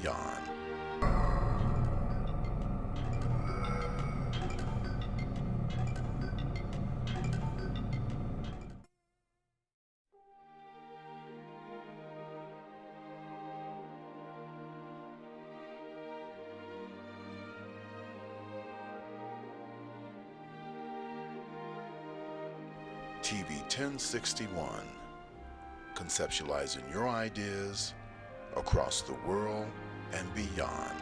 beyond. TV 1061, conceptualizing your ideas across the world and beyond.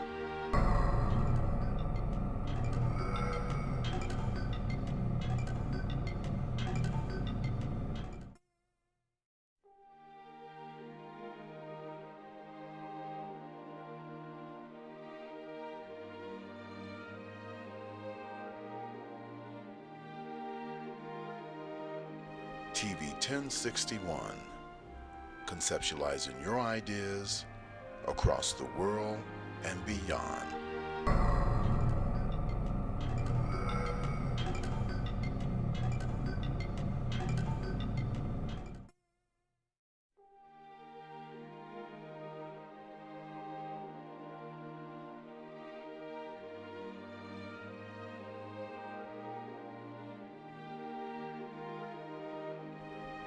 TV 1061, conceptualizing your ideas across the world and beyond.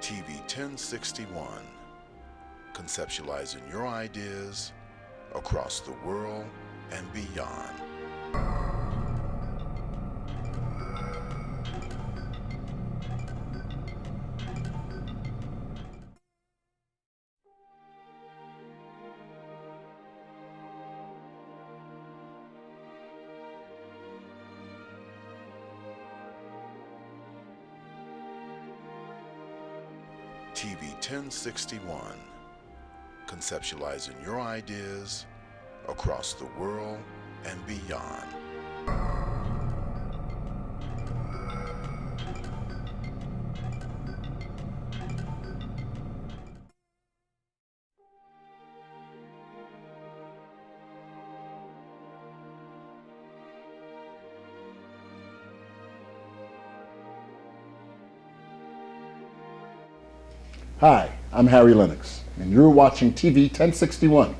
TV 1061, conceptualizing your ideas across the world and beyond. TV 1061, conceptualizing your ideas across the world and beyond. Hi, I'm Harry Lennox, and you're watching TV 1061,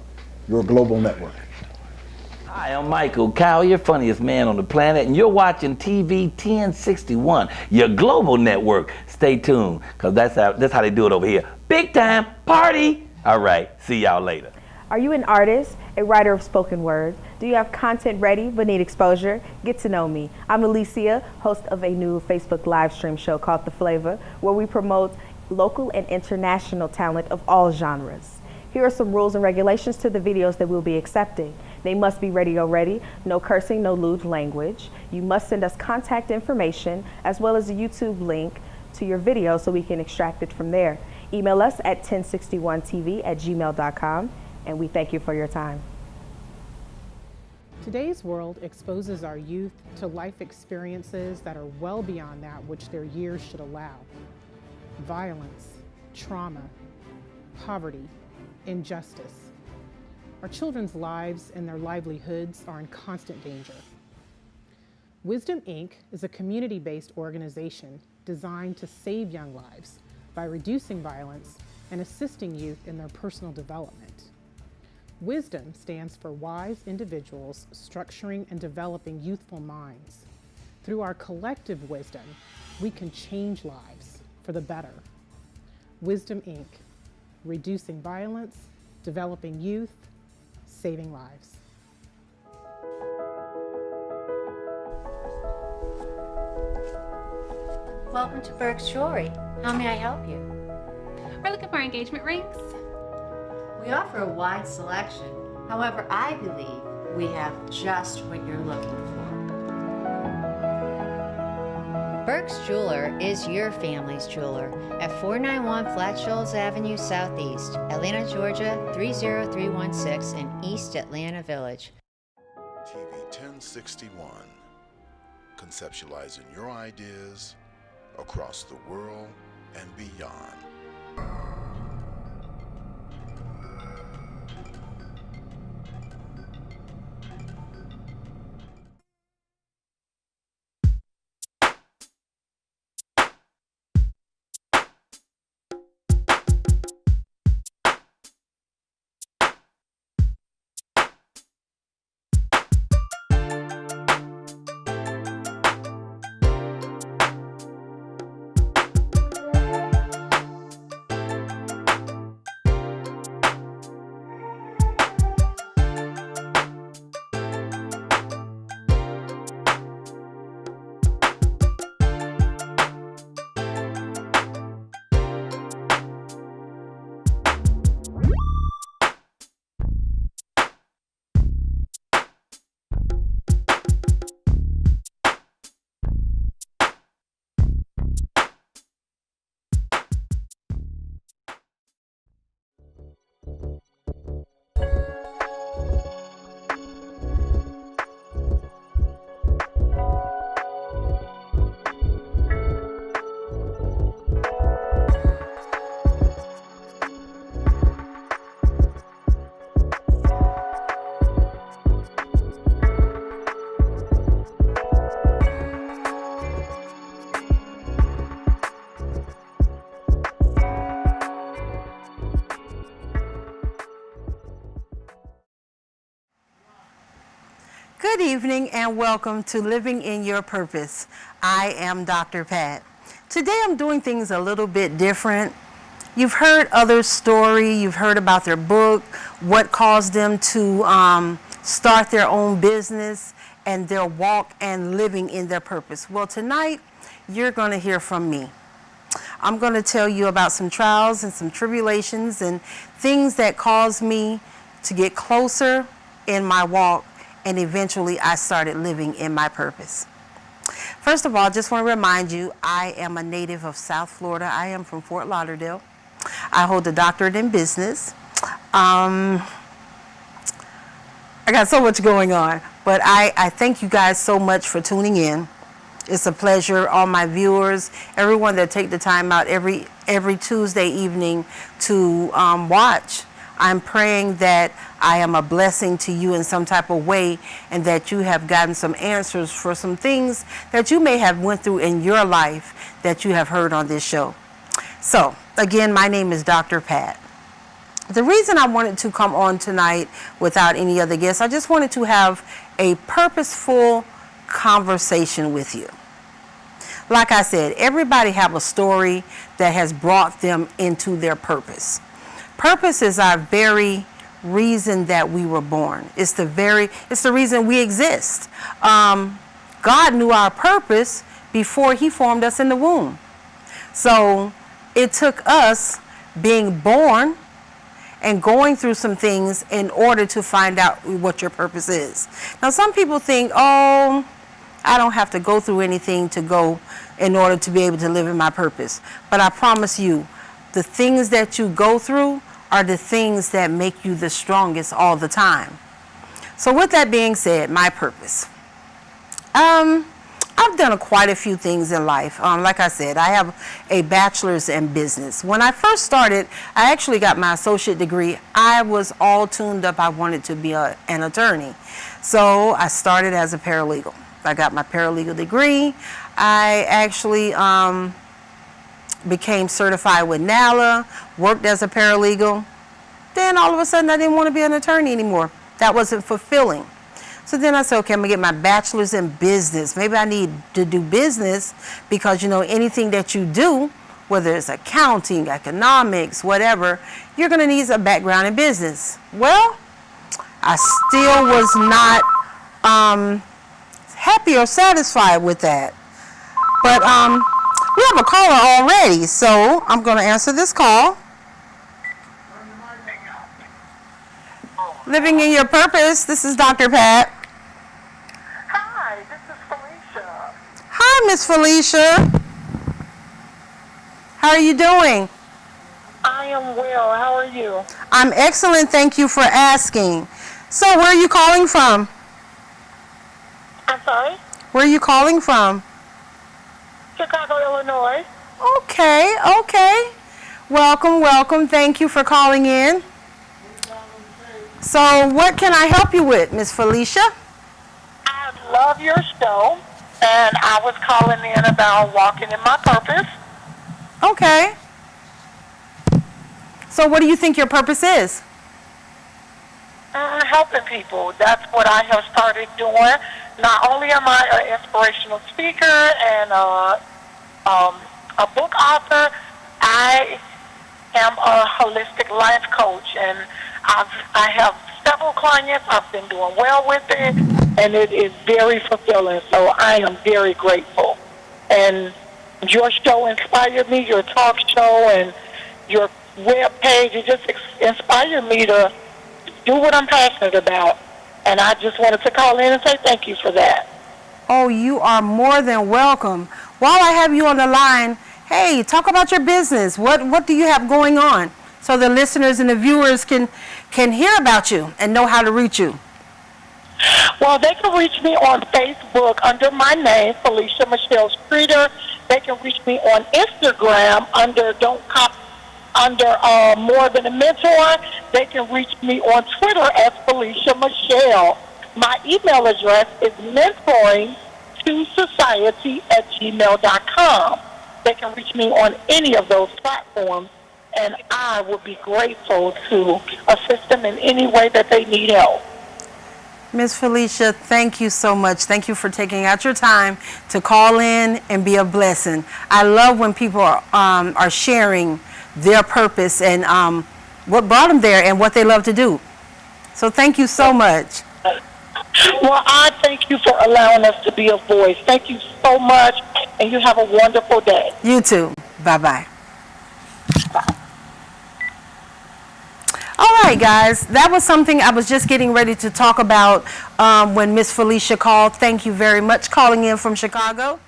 your global network. Hi, I'm Michael Collier, funniest man on the planet, and you're watching TV 1061, your global network. Stay tuned, because that's how they do it over here. Big time party! All right, see y'all later. Are you an artist, a writer of spoken word? Do you have content ready but need exposure? Get to know me. I'm Alicia, host of a new Facebook live stream show called The Flavor, where we promote local and international talent of all genres. Here are some rules and regulations to the videos that we'll be accepting. They must be radio ready, no cursing, no lewd language. You must send us contact information as well as a YouTube link to your video so we can extract it from there. Email us at 1061tv@gmail.com, and we thank you for your time. Today's world exposes our youth to life experiences that are well beyond that which their years should allow. Violence, trauma, poverty, injustice. Our children's lives and their livelihoods are in constant danger. Wisdom Inc. is a community-based organization designed to save young lives by reducing violence and assisting youth in their personal development. Wisdom stands for wise individuals structuring and developing youthful minds. Through our collective wisdom, we can change lives for the better. Wisdom Inc. Reducing violence, developing youth, saving lives. Welcome to Burke's Jewelry. How may I help you? We're looking for engagement rings. We offer a wide selection. However, I believe we have just what you're looking for. Burke's Jeweler is your family's jeweler at 491 Flat Shoals Avenue Southeast, Atlanta, Georgia 30316 in East Atlanta Village. TV 1061, conceptualizing your ideas across the world and beyond. Good evening and welcome to Living in Your Purpose. I am Dr. Pat. Today I'm doing things a little bit different. You've heard others' story, you've heard about their book, what caused them to start their own business and their walk and living in their purpose. Well, tonight you're going to hear from me. I'm going to tell you about some trials and some tribulations and things that caused me to get closer in my walk, and eventually I started living in my purpose. First of all, I just want to remind you, I am a native of South Florida. I am from Fort Lauderdale. I hold a doctorate in business. I got so much going on, but I thank you guys so much for tuning in. It's a pleasure, all my viewers, everyone that take the time out every Tuesday evening to watch. I'm praying that I am a blessing to you in some type of way and that you have gotten some answers for some things that you may have went through in your life that you have heard on this show. So, again, my name is Dr. Pat. The reason I wanted to come on tonight without any other guests, I just wanted to have a purposeful conversation with you. Like I said, everybody have a story that has brought them into their purpose. Purpose is our very reason that we were born. It's the reason we exist. God knew our purpose before he formed us in the womb. So it took us being born and going through some things in order to find out what your purpose is. Now, some people think, oh, I don't have to go through anything to go in order to be able to live in my purpose. But I promise you, the things that you go through are the things that make you the strongest all the time. So with that being said, my purpose. I've done quite a few things in life. Like I said, I have a bachelor's in business. When I first started, I actually got my associate degree. I was all tuned up. I wanted to be an attorney. So I started as a paralegal. I got my paralegal degree. I actually became certified with NALA, worked as a paralegal. Then all of a sudden I didn't want to be an attorney anymore. That wasn't fulfilling. So then I said, okay, I'm going to get my bachelor's in business. Maybe I need to do business because, you know, anything that you do, whether it's accounting, economics, whatever, you're going to need a background in business. Well, I still was not happy or satisfied with that. But we have a caller already, so I'm going to answer this call. Living in Your Purpose, this is Dr. Pat. Hi, this is Felicia. Hi, Miss Felicia. How are you doing? I am well. How are you? I'm excellent. Thank you for asking. So where are you calling from? I'm sorry? Where are you calling from? Chicago, Illinois. Okay. Welcome, welcome. Thank you for calling in. So what can I help you with, Miss Felicia? I love your show, and I was calling in about walking in my purpose. Okay. So what do you think your purpose is? Helping people. That's what I have started doing. Not only am I an inspirational speaker and a book author, I am a holistic life coach, and I have several clients. I've been doing well with it, and it is very fulfilling. So I am very grateful. And your show inspired me. Your talk show and your web page, it just inspired me to do what I'm passionate about. And I just wanted to call in and say thank you for that. Oh, you are more than welcome. While I have you on the line, hey, talk about your business. What do you have going on so the listeners and the viewers can hear about you and know how to reach you? Well, they can reach me on Facebook under my name, Felicia Michelle Streeter. They can reach me on Instagram under More Than a Mentor. They can reach me on Twitter as Felicia Michelle. My email address is mentoring2society@gmail.com. They can reach me on any of those platforms, and I would be grateful to assist them in any way that they need help. Miss Felicia, thank you so much. Thank you for taking out your time to call in and be a blessing. I love when people are sharing their purpose and what brought them there and what they love to do. So thank you so much. Well, I thank you for allowing us to be a voice. Thank you so much, and you have a wonderful day. You too. Bye-bye. All right, guys, that was something I was just getting ready to talk about when Miss Felicia called. Thank you very much, calling in from Chicago.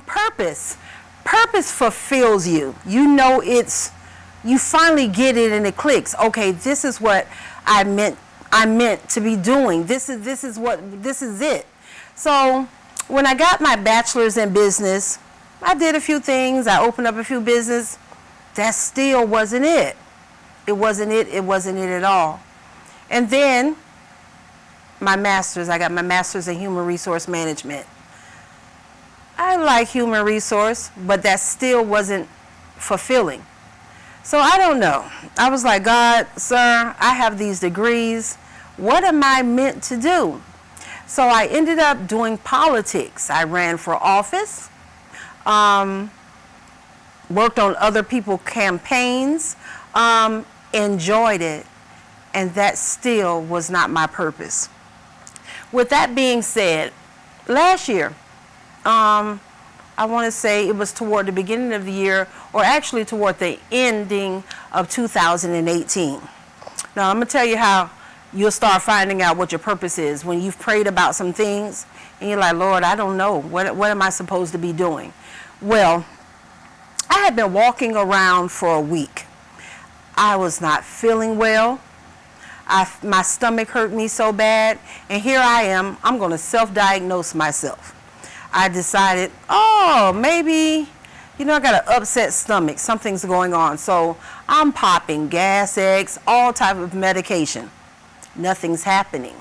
Purpose. Purpose fulfills you. You know you finally get it and it clicks. Okay, this is what I meant to be doing. This is it. So when I got my bachelor's in business, I did a few things. I opened up a few business. That still wasn't it. It wasn't it at all. And then my master's, I got my master's in human resource management. I like human resource, but that still wasn't fulfilling. So I don't know. I was like, God, sir, I have these degrees. What am I meant to do? So I ended up doing politics. I ran for office, worked on other people's campaigns, enjoyed it, and that still was not my purpose. With that being said, last year, I want to say it was toward the beginning of the year, or actually toward the ending of 2018. Now, I'm going to tell you how you'll start finding out what your purpose is when you've prayed about some things and you're like, Lord, I don't know. What am I supposed to be doing? Well, I had been walking around for a week. I was not feeling well. My stomach hurt me so bad. And here I am. I'm going to self-diagnose myself. I decided, maybe, I got an upset stomach. Something's going on. So I'm popping Gas X, all type of medication. Nothing's happening.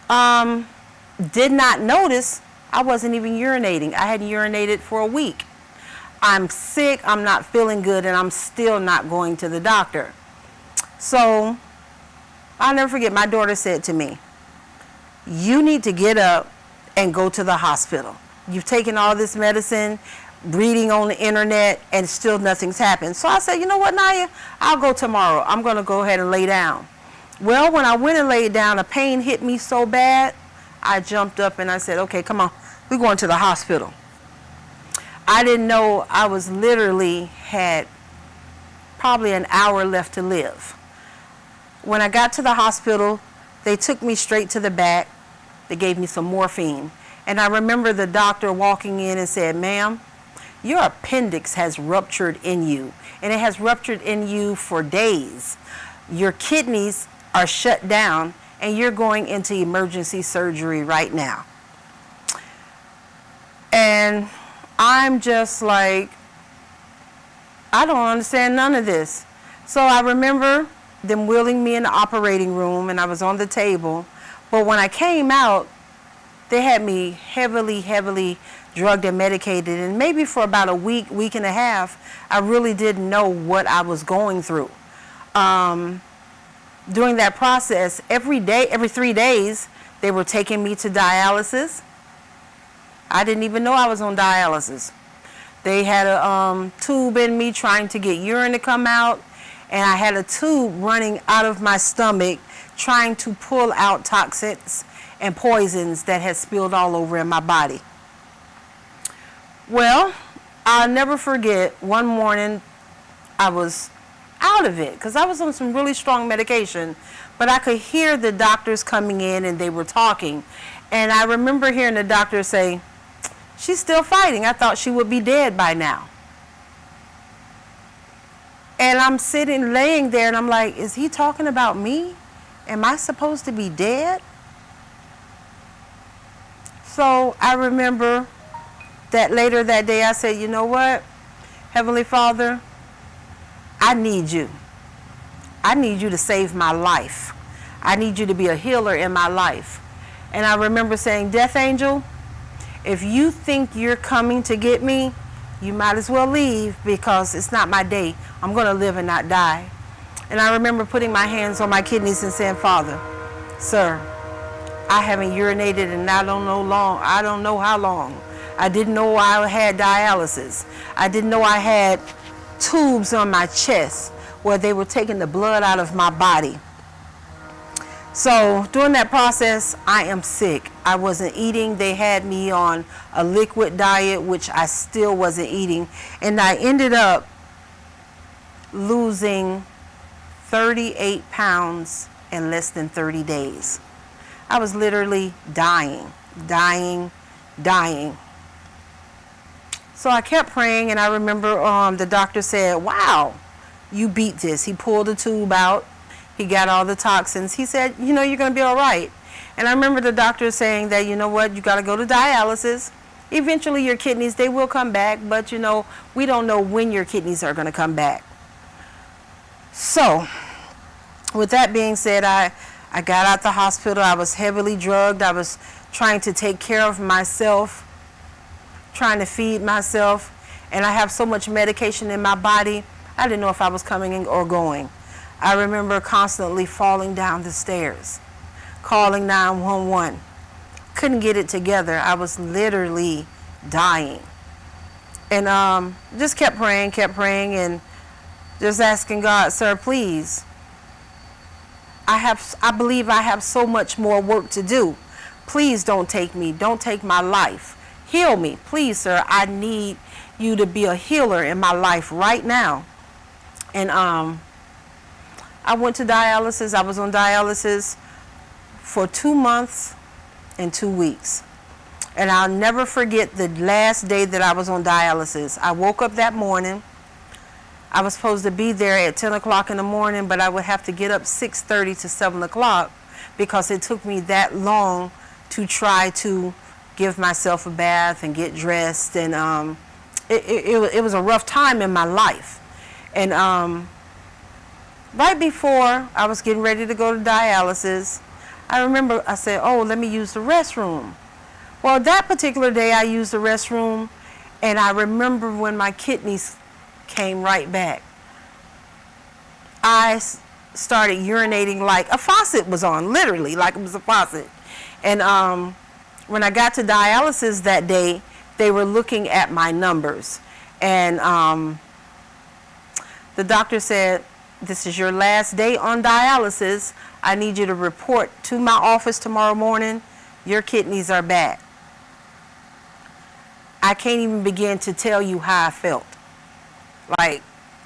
Did not notice I wasn't even urinating. I hadn't urinated for a week. I'm sick, I'm not feeling good, and I'm still not going to the doctor. So I'll never forget, my daughter said to me, you need to get up and go to the hospital. You've taken all this medicine, reading on the internet, and still nothing's happened. So I said, you know what, Naya, I'll go tomorrow. I'm going to go ahead and lay down. Well, when I went and laid down, the pain hit me so bad, I jumped up and I said, okay, come on, we're going to the hospital. I didn't know I was had probably an hour left to live. When I got to the hospital, they took me straight to the back. They gave me some morphine. And I remember the doctor walking in and said, ma'am, your appendix has ruptured in you. And it has ruptured in you for days. Your kidneys are shut down and you're going into emergency surgery right now. And I'm just like, I don't understand none of this. So I remember them wheeling me in the operating room and I was on the table. But when I came out, they had me heavily drugged and medicated. And maybe for about a week and a half, I really didn't know what I was going through. During that process, every 3 days, they were taking me to dialysis. I didn't even know I was on dialysis. They had a tube in me trying to get urine to come out, and I had a tube running out of my stomach trying to pull out toxins and poisons that had spilled all over in my body. Well, I'll never forget, one morning I was out of it because I was on some really strong medication, but I could hear the doctors coming in and they were talking. And I remember hearing the doctor say, she's still fighting. I thought she would be dead by now. And I'm laying there, and I'm like, is he talking about me? Am I supposed to be dead? So I remember that later that day I said, you know what, Heavenly Father, I need you. I need you to save my life. I need you to be a healer in my life. And I remember saying, Death Angel, if you think you're coming to get me, you might as well leave because it's not my day. I'm going to live and not die. And I remember putting my hands on my kidneys and saying, Father, sir, I haven't urinated and I don't know how long. I didn't know I had dialysis. I didn't know I had tubes on my chest where they were taking the blood out of my body. So during that process, I am sick. I wasn't eating. They had me on a liquid diet, which I still wasn't eating. And I ended up losing 38 pounds in less than 30 days. I was literally dying. So I kept praying, and I remember the doctor said, wow, you beat this. He pulled the tube out. He got all the toxins. He said, you know, you're going to be all right. And I remember the doctor saying that, you know what, you got to go to dialysis. Eventually your kidneys, they will come back, but, you know, we don't know when your kidneys are going to come back. So with that being said, I got out the hospital. I was heavily drugged. I was trying to take care of myself, trying to feed myself, and I have so much medication in my body, I didn't know if I was coming or going. I remember constantly falling down the stairs, calling 911. Couldn't get it together. I was literally dying. And just kept praying, and just asking God, sir, please, I believe I have so much more work to do. Please don't take me. Don't take my life. Heal me. Please, sir, I need you to be a healer in my life right now. And I went to dialysis. I was on dialysis for 2 months and 2 weeks. And I'll never forget the last day that I was on dialysis. I woke up that morning. I was supposed to be there at 10 o'clock in the morning, but I would have to get up 6:30 to 7 o'clock because it took me that long to try to give myself a bath and get dressed. And it was a rough time in my life. And right before I was getting ready to go to dialysis, I remember I said, oh, let me use the restroom. Well, that particular day I used the restroom, and I remember when my kidneys came right back. I started urinating like a faucet was on, literally, like it was a faucet. And when I got to dialysis that day, they were looking at my numbers. And the doctor said, this is your last day on dialysis. I need you to report to my office tomorrow morning. Your kidneys are back. I can't even begin to tell you how I felt. Like,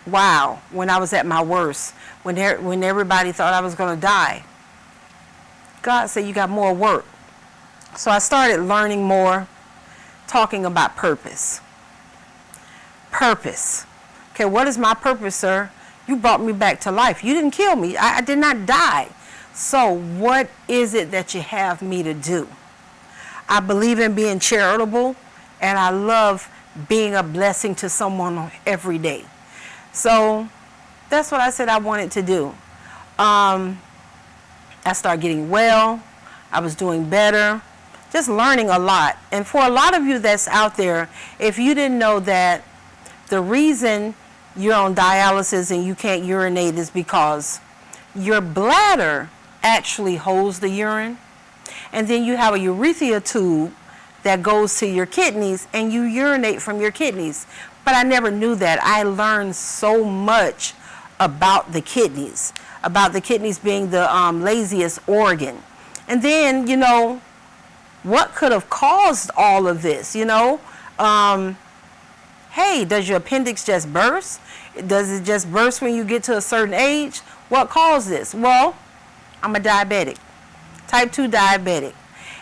wow, when I was at my worst, when everybody thought I was going to die. God said, you got more work. So I started learning more, talking about purpose. Purpose. Okay, what is my purpose, sir? You brought me back to life. You didn't kill me. I did not die. So what is it that you have me to do? I believe in being charitable, and I love being a blessing to someone every day. So that's what I said I wanted to do. I started getting well. I was doing better, just learning a lot. And for a lot of you that's out there, if you didn't know that the reason you're on dialysis and you can't urinate is because your bladder actually holds the urine, and then you have a urethra tube that goes to your kidneys, and you urinate from your kidneys. But I never knew that. I learned so much about the kidneys being the laziest organ. And then, you know, what could have caused all of this, you know? Hey, does your appendix just burst? Does it just burst when you get to a certain age? What caused this? Well, I'm a diabetic, type 2 diabetic.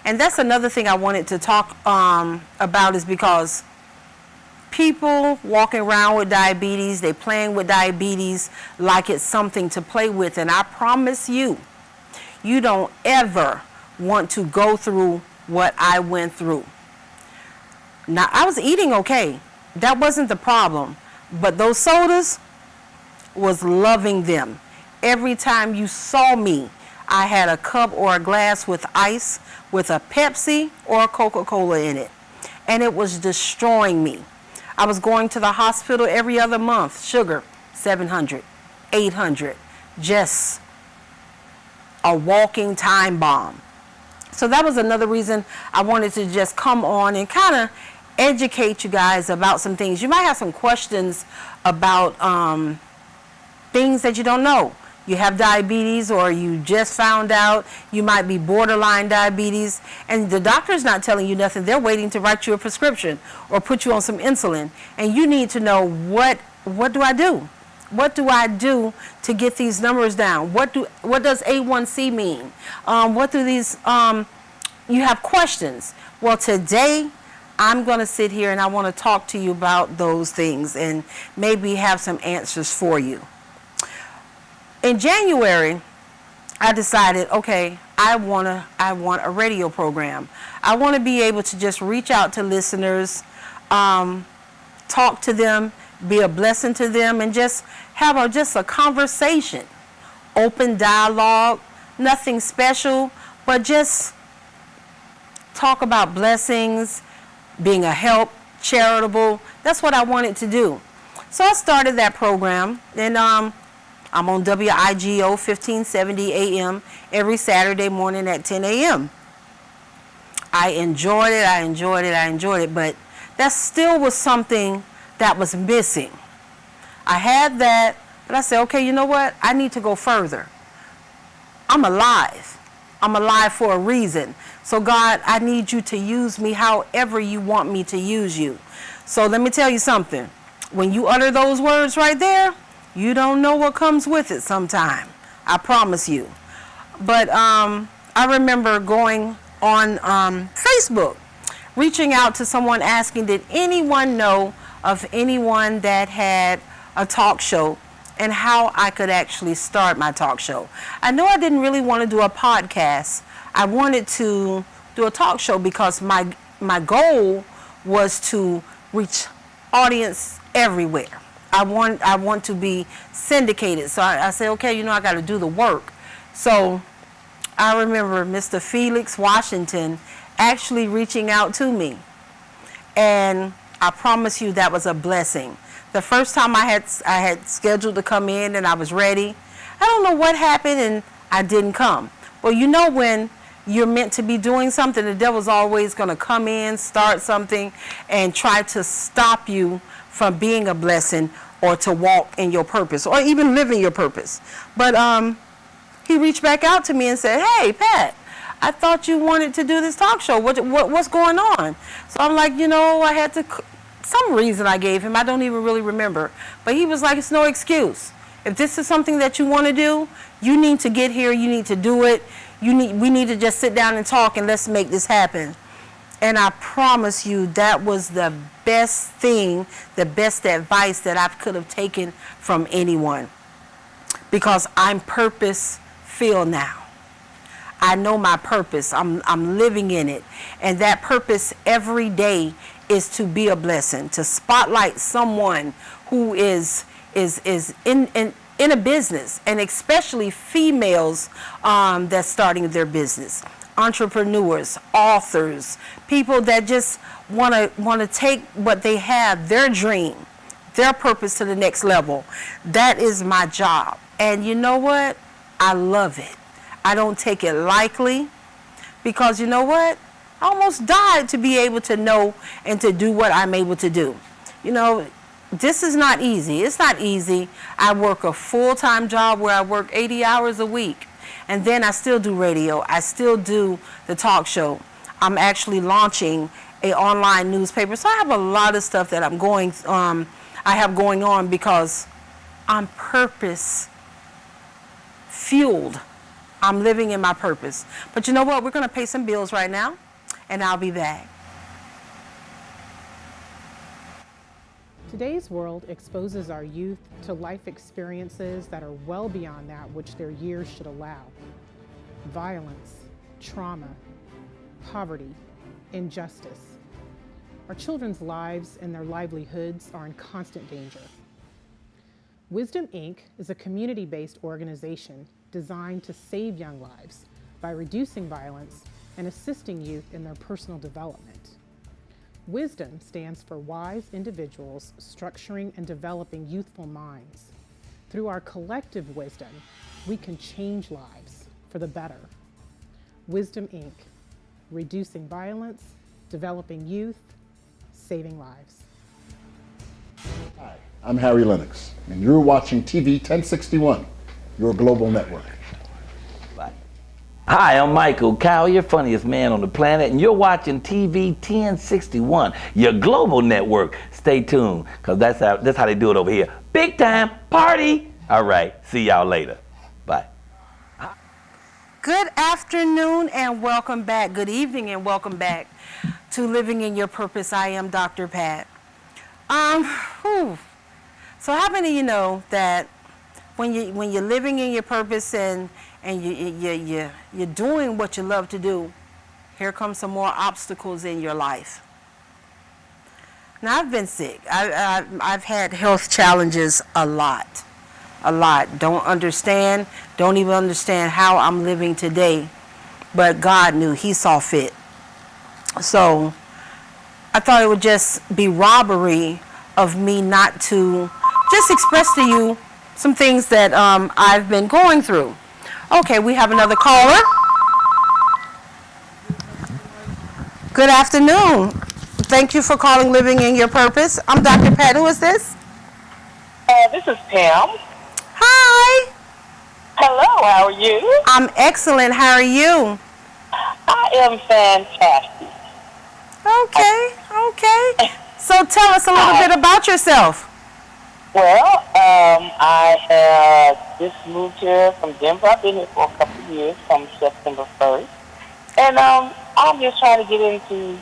And that's another thing I wanted to talk about, is because people walking around with diabetes, they playing with diabetes like it's something to play with. And I promise you, you don't ever want to go through what I went through. Now, I was eating okay. That wasn't the problem. But those sodas, was loving them. Every time you saw me, I had a cup or a glass with ice with a Pepsi or a Coca-Cola in it. And it was destroying me. I was going to the hospital every other month. Sugar, 700, 800. Just a walking time bomb. So that was another reason I wanted to just come on and kind of educate you guys about some things. You might have some questions about things that you don't know. You have diabetes, or you just found out you might be borderline diabetes, and the doctor's not telling you nothing. They're waiting to write you a prescription or put you on some insulin, and you need to know what do I do? What do I do to get these numbers down? What does A1C mean? What do these you have questions. Well, today I'm going to sit here and I want to talk to you about those things and maybe have some answers for you. In January, I decided, okay, I want a radio program. I want to be able to just reach out to listeners, talk to them, be a blessing to them, and just have a conversation, open dialogue, nothing special, but just talk about blessings, being a help, charitable. That's what I wanted to do. So I started that program, and I'm on WIGO 1570 AM every Saturday morning at 10 a.m. I enjoyed it, but that still was something that was missing. I had that, but I said, okay, you know what? I need to go further. I'm alive. I'm alive for a reason. So God, I need you to use me however you want me to use you. So let me tell you something. When you utter those words right there, you don't know what comes with it sometime. I promise you. But I remember going on Facebook, reaching out to someone asking, did anyone know of anyone that had a talk show and how I could actually start my talk show. I know I didn't really want to do a podcast. I wanted to do a talk show because my goal was to reach audience everywhere. I want to be syndicated. So I said, okay, I got to do the work. So I remember Mr. Felix Washington actually reaching out to me. And I promise you that was a blessing. The first time I had scheduled to come in and I was ready, I don't know what happened and I didn't come. Well, when you're meant to be doing something, the devil's always going to come in, start something, and try to stop you from being a blessing or to walk in your purpose or even live in your purpose. But he reached back out to me and said, hey, Pat, I thought you wanted to do this talk show. What's going on? So I'm like, I had to, some reason I gave him. I don't even really remember. But he was like, it's no excuse. If this is something that you want to do, you need to get here. You need to do it. We need to just sit down and talk and let's make this happen. And I promise you that was the best thing, the best advice that I could have taken from anyone. Because I'm purpose-filled now. I know my purpose. I'm living in it. And that purpose every day is to be a blessing, to spotlight someone who is in a business, and especially females that's starting their business. Entrepreneurs, authors, people that just want to take what they have, their dream, their purpose to the next level. That is my job. And you know what? I love it. I don't take it lightly because you know what? I almost died to be able to know and to do what I'm able to do. This is not easy. It's not easy. I work a full-time job where I work 80 hours a week. And then I still do radio. I still do the talk show. I'm actually launching an online newspaper. So I have a lot of stuff that I have going on because I'm purpose-fueled. I'm living in my purpose. But you know what? We're going to pay some bills right now, and I'll be back. Today's world exposes our youth to life experiences that are well beyond that which their years should allow. Violence, trauma, poverty, injustice. Our children's lives and their livelihoods are in constant danger. Wisdom, Inc. is a community-based organization designed to save young lives by reducing violence and assisting youth in their personal development. Wisdom stands for wise individuals structuring and developing youthful minds. Through our collective wisdom, we can change lives for the better. Wisdom, Inc. reducing violence, developing youth, saving lives. Hi, I'm Harry Lennox, and you're watching TV 1061, your global network. Bye. Hi, I'm Michael Cowell, your funniest man on the planet, and you're watching TV 1061, your global network. Stay tuned, because that's how they do it over here. Big time party. All right, see y'all later. Bye. Good afternoon and welcome back. Good evening and welcome back to Living in Your Purpose. I am Dr. Pat. So how many of you know that when you're living in your purpose and you're doing what you love to do, here comes some more obstacles in your life. Now I've been sick. I've had health challenges a lot. Don't even understand how I'm living today, but God knew, He saw fit. So I thought it would just be robbery of me not to just express to you some things that I've been going through. Okay, we have another caller. Good afternoon. Thank you for calling Living in Your Purpose. I'm Dr. Pat. Who is this? This is Pam. Hi. Hello, how are you? I'm excellent. How are you? I am fantastic. Okay. So tell us a little bit about yourself. Well, I have just moved here from Denver. I've been here for a couple of years, from September 1st. And I'm just trying to get into,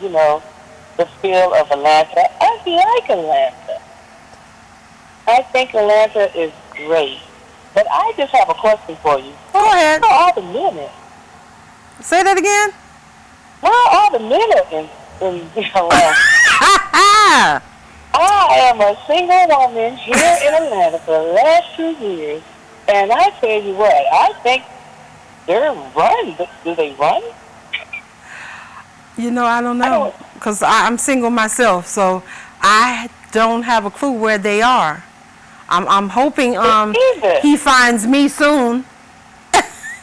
the feel of Atlanta. I like Atlanta. I think Atlanta is great. But I just have a question for you. Go ahead. Where are all the men at? Say that again? Where are all the men at in Atlanta? I am a single woman here in Atlanta for the last 2 years. And I tell you what, I think they're run. Do they run? I don't know. Because I'm single myself, so I don't have a clue where they are. I'm hoping he finds me soon.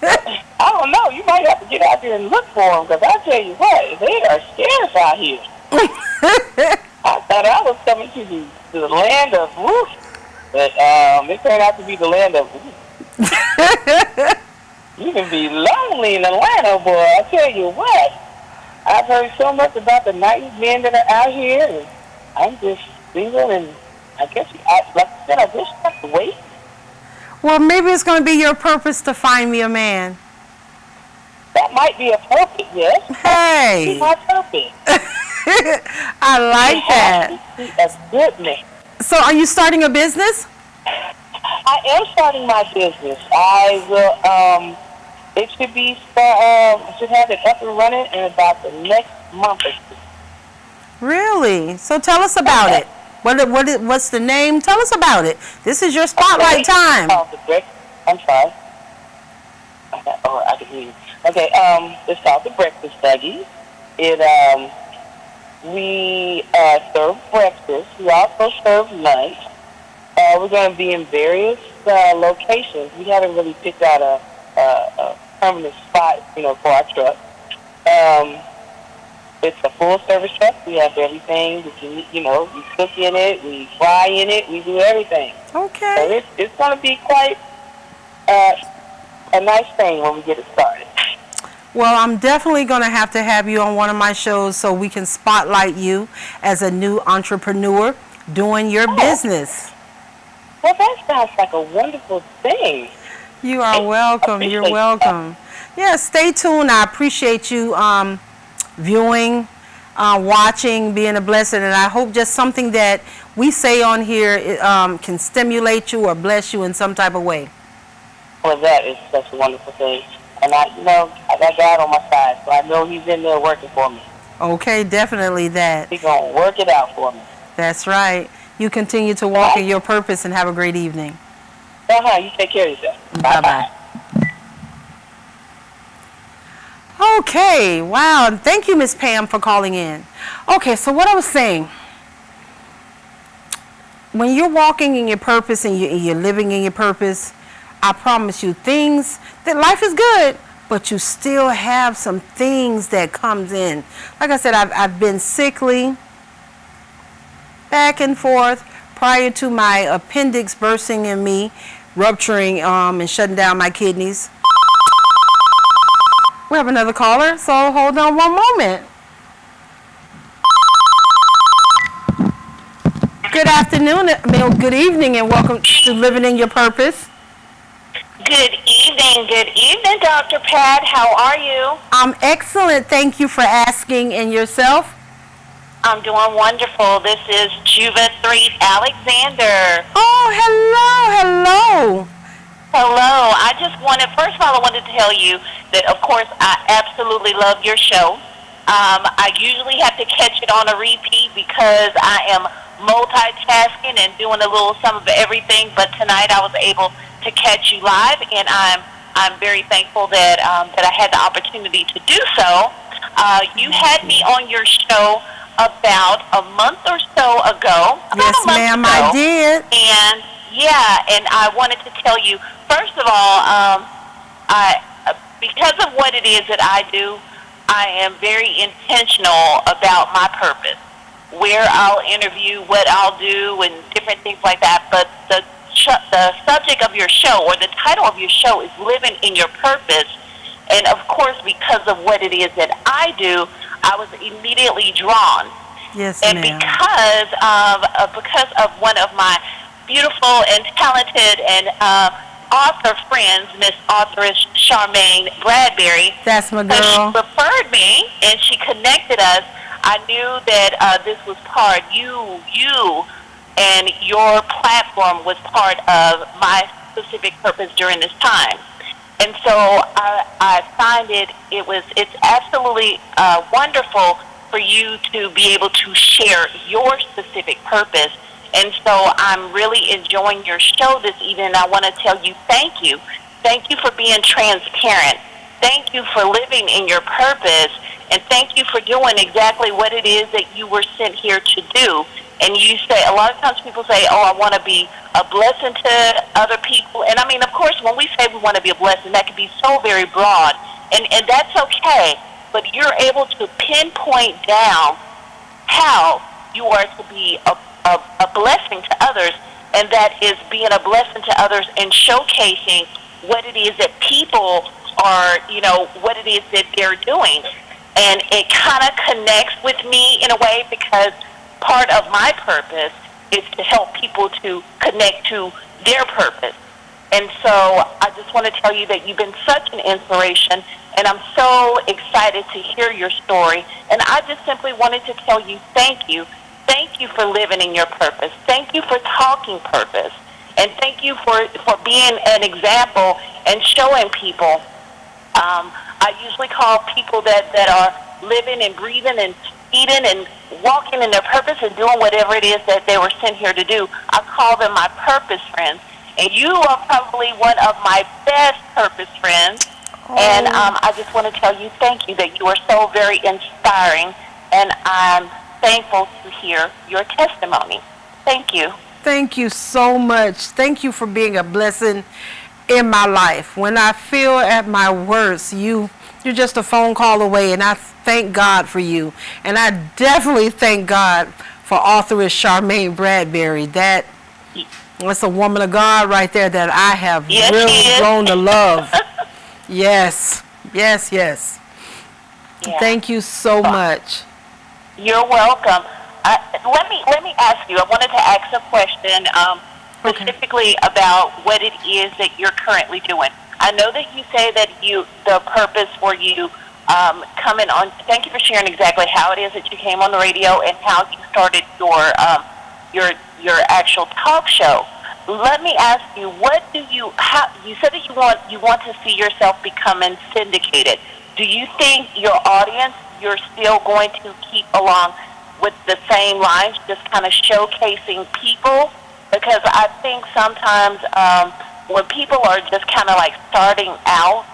I don't know. You might have to get out there and look for them, because I tell you what, they are scarce out here. I thought I was coming to the land of woof, but it turned out to be the land of woof. You can be lonely in Atlanta, boy. I tell you what. I've heard so much about the nice men that are out here, and I'm just single, and I guess, like I said, I just have to wait. Well, maybe it's going to be your purpose to find me a man. That might be a purpose, yes. Hey. That's my purpose. I like that. Be a good man. So are you starting a business? I am starting my business. I will, it should be, I should have it up and running in about the next month or two. Really? So tell us about it. What's the name? Tell us about it. This is your spotlight time. I'm sorry. I can hear you. Okay, it's called the Breakfast Buggy. We serve breakfast. We also serve lunch. We're going to be in various locations. We haven't really picked out a permanent spot, for our truck. It's a full-service truck. We have everything. We cook in it, we fry in it, we do everything. Okay. So it's going to be quite a nice thing when we get it started. Well, I'm definitely going to have you on one of my shows so we can spotlight you as a new entrepreneur doing your business. Well, that sounds like a wonderful thing. You are welcome. You're welcome. Yeah, stay tuned. I appreciate you viewing, watching, being a blessing, and I hope just something that we say on here can stimulate you or bless you in some type of way. Well, that is such a wonderful thing. And I got God on my side, so I know He's in there working for me. Okay, definitely that. He's going to work it out for me. That's right. You continue to walk in your purpose and have a great evening. You take care of yourself. Bye-bye. Okay, wow. Thank you, Miss Pam, for calling in. Okay, so what I was saying, when you're walking in your purpose and you're living in your purpose, I promise you, life is good, but you still have some things that comes in. Like I said, I've been sickly, back and forth, prior to my appendix bursting in me, rupturing and shutting down my kidneys. We have another caller, so hold on one moment. Good afternoon, good evening, and welcome to Living in Your Purpose. Good evening, Dr. Pat. How are you? I'm excellent. Thank you for asking. And yourself? I'm doing wonderful. This is Juva 3 Alexander. Oh, hello. Hello. First of all, I wanted to tell you that, of course, I absolutely love your show. I usually have to catch it on a repeat because I am multitasking and doing a little some of everything, but tonight I was able to catch you live, and I'm very thankful that that I had the opportunity to do so. You had me on your show about a month or so ago. Yes, ma'am, I did. And and I wanted to tell you, first of all, because of what it is that I do, I am very intentional about my purpose, where I'll interview, what I'll do, and different things like that. But the subject of your show, or the title of your show, is Living in Your Purpose. And of course, because of what it is that I do, I was immediately drawn. Yes, and ma'am. Because of one of my beautiful and talented and author friends, Miss Authoress Charmaine Bradbury. That's my girl. She referred me and she connected us. I knew that this was part, you and your platform was part of my specific purpose during this time. And so I find it's absolutely wonderful for you to be able to share your specific purpose. And so I'm really enjoying your show this evening. I want to tell you thank you. Thank you for being transparent. Thank you for living in your purpose. And thank you for doing exactly what it is that you were sent here to do. And you say, a lot of times people say, oh, I want to be a blessing to other people. And I mean, of course, when we say we want to be a blessing, that can be so very broad. And that's okay. But you're able to pinpoint down how you are to be a blessing to others, and that is being a blessing to others and showcasing what it is that people are, what it is that they're doing. And it kind of connects with me in a way, because part of my purpose is to help people to connect to their purpose. And so I just want to tell you that you've been such an inspiration, and I'm so excited to hear your story. And I just simply wanted to tell you thank you. Thank you for living in your purpose. Thank you for talking purpose. And thank you for being an example and showing people. I usually call people that are living and breathing and eating and walking in their purpose and doing whatever it is that they were sent here to do. I call them my purpose friends. And you are probably one of my best purpose friends. Oh. And I just want to tell you thank you, that you are so very inspiring. And I'm thankful to hear your testimony. Thank you. Thank you so much. Thank you for being a blessing in my life. When I feel at my worst, you're just a phone call away, and I thank God for you. And I definitely thank God for authoress Charmaine Bradbury. That's a woman of God right there that I have really grown to love. Yes. Yeah. Thank you so much. You're welcome. Let me ask you. I wanted to ask a question specifically about what it is that you're currently doing. I know that you say that the purpose for you coming on. Thank you for sharing exactly how it is that you came on the radio and how you started your actual talk show. Let me ask you, you said that you want to see yourself becoming syndicated. Do you think your audience, you're still going to keep along with the same lines, just kind of showcasing people? Because I think sometimes when people are just kind of like starting out,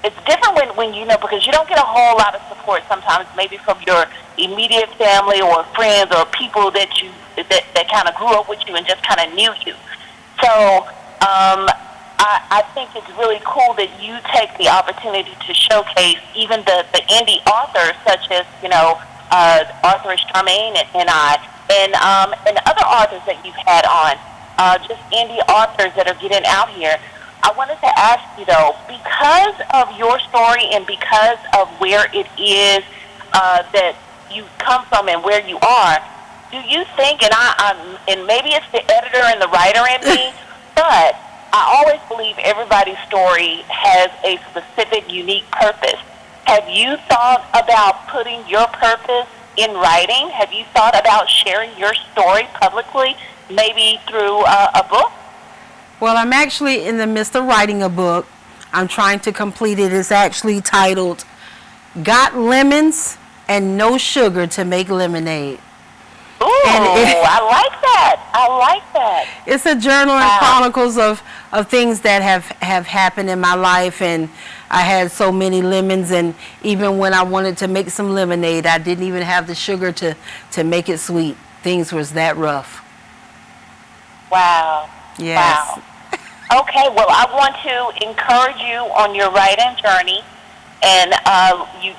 it's different when because you don't get a whole lot of support sometimes, maybe from your immediate family or friends or people that kind of grew up with you and just kind of knew you. So I think it's really cool that you take the opportunity to showcase even the indie authors, such as, authoress Charmaine and I, and other authors that you've had on, just indie authors that are getting out here. I wanted to ask you, though, because of your story and because of where it is that you come from and where you are, do you think, and maybe it's the editor and the writer in me, but I always believe everybody's story has a specific, unique purpose. Have you thought about putting your purpose in writing? Have you thought about sharing your story publicly, maybe through a book? Well, I'm actually in the midst of writing a book. I'm trying to complete it. It's actually titled Got Lemons and No Sugar to Make Lemonade. Ooh, I like that. I like that. It's a journal and chronicles of things that have happened in my life, and I had so many lemons, and even when I wanted to make some lemonade, I didn't even have the sugar to make it sweet. Things was that rough. Wow. Yes. Wow. Okay, well, I want to encourage you on your writing journey, and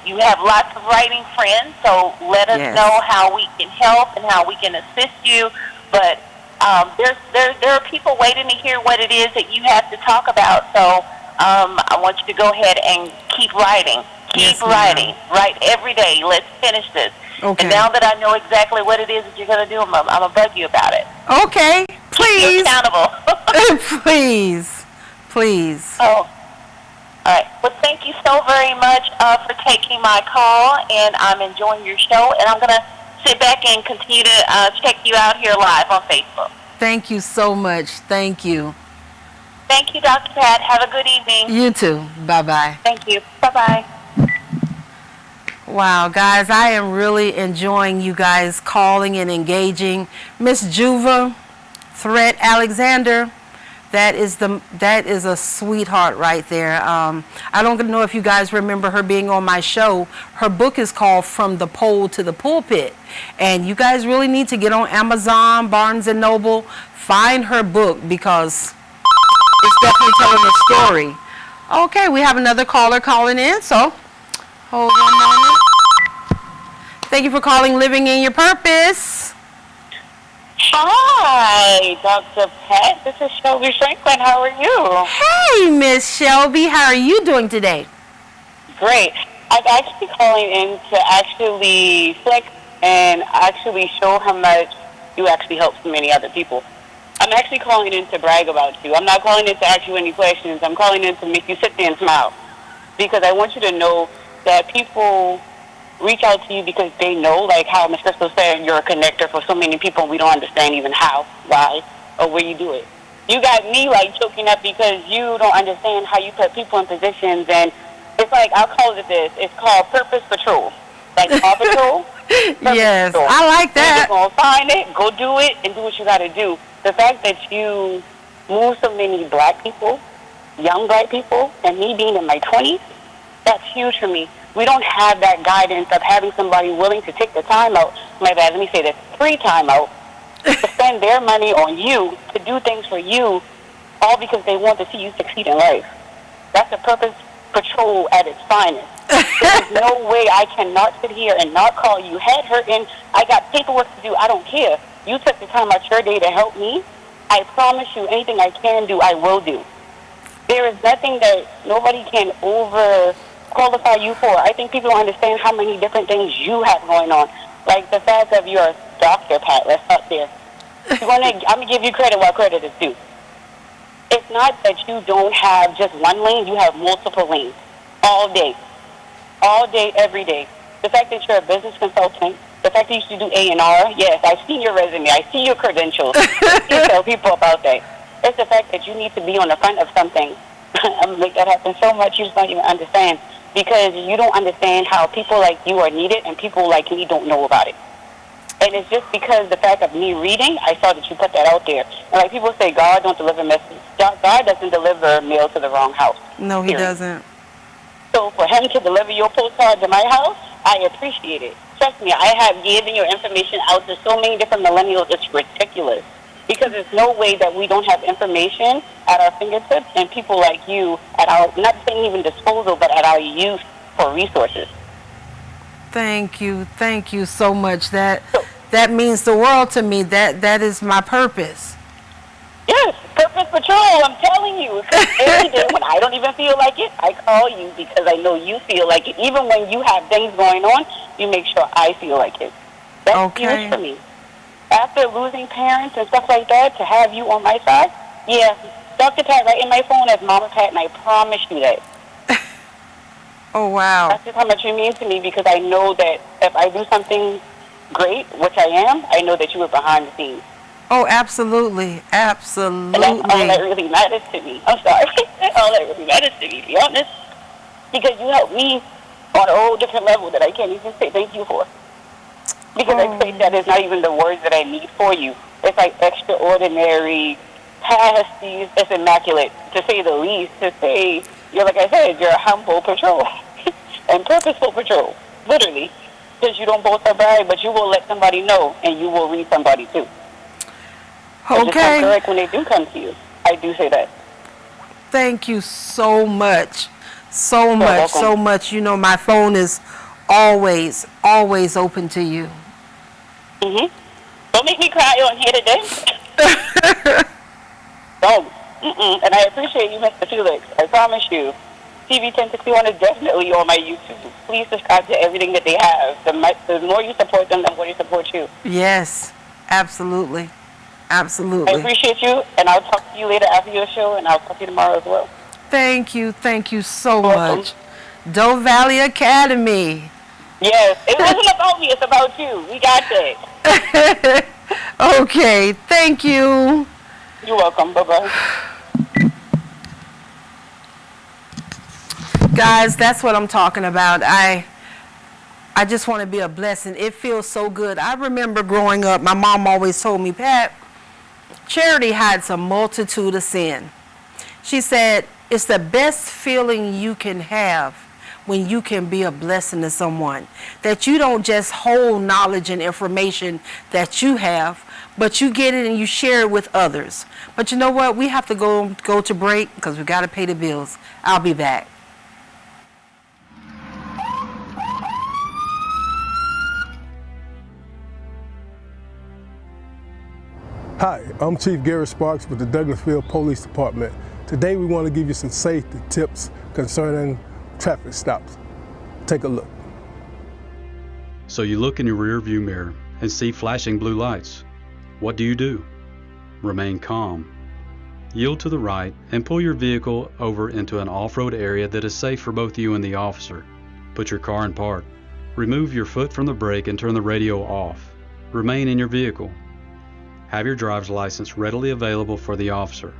you have lots of writing friends, so let us know how we can help and how we can assist you. But there are people waiting to hear what it is that you have to talk about, so I want you to go ahead and keep writing. Keep writing. Write every day. Let's finish this. Okay. And now that I know exactly what it is that you're going to do, I'm going to bug you about it. Okay. Please. Keep you accountable. Please. Please. Oh. All right. Well, thank you so very much for taking my call, and I'm enjoying your show, and I'm going to sit back and continue to check you out here live on Facebook. Thank you so much. Thank you. Thank you, Dr. Pat. Have a good evening. You too. Bye-bye. Thank you. Bye-bye. Wow, guys, I am really enjoying you guys calling and engaging. Miss Juva Threat Alexander, that is a sweetheart right there. I don't know if you guys remember her being on my show. Her book is called From the Pole to the Pulpit, and you guys really need to get on Amazon, Barnes and Noble, find her book, because it's definitely telling a story. Okay, we have another caller calling in, so hold on a moment. Thank you for calling Living in Your Purpose. Hi, Dr. Pat. This is Shelby Franklin. How are you? Hey, Miss Shelby. How are you doing today? Great. I'm actually calling in to actually flex and actually show how much you actually help so many other people. I'm actually calling in to brag about you. I'm not calling in to ask you any questions. I'm calling in to make you sit there and smile, because I want you to know that people reach out to you because they know, like how Ms. Crystal said, you're a connector for so many people, and we don't understand even how, why, or where you do it. You got me, like, choking up because you don't understand how you put people in positions, and it's like, I'll call it this. It's called Purpose Patrol. Like Paw Patrol. Yes, Patrol. I like that. You're going to find it, go do it, and do what you got to do. The fact that you move so many black people, young black people, and me being in my 20s, that's huge for me. We don't have that guidance of having somebody willing to take the time out, my bad, let me say this, free time out, to spend their money on you, to do things for you, all because they want to see you succeed in life. That's a Purpose Patrol at its finest. There's no way I cannot sit here and not call you head hurting. I got paperwork to do. I don't care. You took the time out your day to help me. I promise you, anything I can do, I will do. There is nothing that nobody can qualify you for. I think people don't understand how many different things you have going on. Like the fact that you're a doctor, Pat. Let's start there. I'm going to give you credit while credit is due. It's not that you don't have just one lane. You have multiple lanes all day. All day, every day. The fact that you're a business consultant, the fact that you used to do A&R, yes, I've seen your resume. I see your credentials. You tell people about that. It's the fact that you need to be on the front of something. I'm going to make that happen so much you just don't even understand. Because you don't understand how people like you are needed and people like me don't know about it. And it's just because the fact of me reading, I saw that you put that out there. And like people say, God don't deliver messages. God doesn't deliver mail to the wrong house. No, he doesn't. So for him to deliver your postcard to my house, I appreciate it. Trust me, I have given your information out to so many different millennials. It's ridiculous. Because there's no way that we don't have information at our fingertips and people like you at our, not saying even disposal, but at our use for resources. Thank you so much. That means the world to me. That is my purpose. Yes, Purpose Patrol, I'm telling you. Every day when I don't even feel like it, I call you because I know you feel like it. Even when you have things going on, you make sure I feel like it. That's huge for me. After losing parents and stuff like that, to have you on my side, yeah, Dr. Pat right in my phone as Mama Pat, and I promise you that. Oh, wow. That's just how much you mean to me, because I know that if I do something great, which I am, I know that you were behind the scenes. Oh, absolutely. Absolutely. And that's all that really matters to me. I'm sorry. That's all that really matters to me, to be honest. Because you helped me on a whole different level that I can't even say thank you for. Because I say that is not even the words that I need for you. It's like extraordinary, past these, it's immaculate, to say the least. To say, you're like I said, you're a humble patrol. And purposeful patrol, literally. Because you don't boast or brag, but you will let somebody know, and you will read somebody too. Okay. Just come correct when they do come to you. I do say that. Thank you so much. So much, welcome. so much. You know, my phone is always open to you. Mm-hmm. Don't make me cry on here today. Don't. And I appreciate you, Mr. Felix. I promise you. TV 1061 is definitely on my YouTube. Please subscribe to everything that they have. The more you support them, the more they support you. Yes, absolutely. Absolutely. I appreciate you, and I'll talk to you later after your show, and I'll talk to you tomorrow as well. Thank you so much. Doe Valley Academy. Yes, it wasn't about me, it's about you. We got that. Okay, thank you. You're welcome. Bye-bye. Guys, that's what I'm talking about. I just want to be a blessing. It feels so good. I remember growing up, my mom always told me, Pat, charity hides a multitude of sin. She said, it's the best feeling you can have when you can be a blessing to someone. That you don't just hold knowledge and information that you have, but you get it and you share it with others. But you know what? We have to go to break because we got to pay the bills. I'll be back. Hi, I'm Chief Gary Sparks with the Douglasville Police Department. Today we want to give you some safety tips concerning traffic stops. Take a look. So you look in your rearview mirror and see flashing blue lights. What do? Remain calm. Yield to the right and pull your vehicle over into an off-road area that is safe for both you and the officer. Put your car in park. Remove your foot from the brake and turn the radio off. Remain in your vehicle. Have your driver's license readily available for the officer.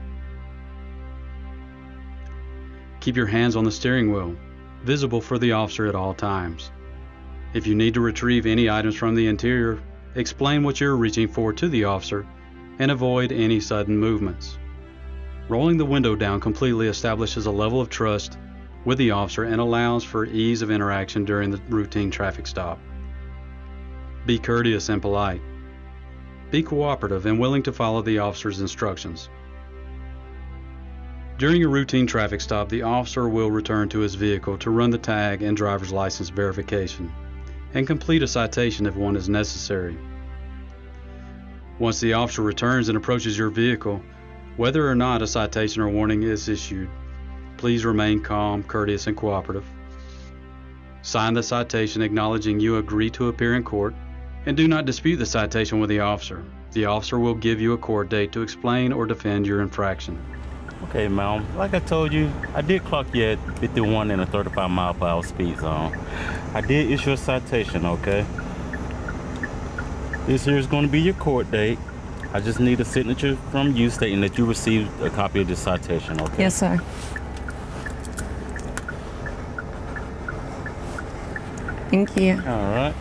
Keep your hands on the steering wheel, visible for the officer at all times. If you need to retrieve any items from the interior, explain what you're reaching for to the officer and avoid any sudden movements. Rolling the window down completely establishes a level of trust with the officer and allows for ease of interaction during the routine traffic stop. Be courteous and polite. Be cooperative and willing to follow the officer's instructions. During a routine traffic stop, the officer will return to his vehicle to run the tag and driver's license verification and complete a citation if one is necessary. Once the officer returns and approaches your vehicle, whether or not a citation or warning is issued, please remain calm, courteous, and cooperative. Sign the citation acknowledging you agree to appear in court, and do not dispute the citation with the officer. The officer will give you a court date to explain or defend your infraction. Okay, ma'am. Like I told you, I did clock you at 51 in a 35 mile per hour speed zone. I did issue a citation, okay? This here is going to be your court date. I just need a signature from you stating that you received a copy of this citation, okay? Yes, sir. Thank you. All right.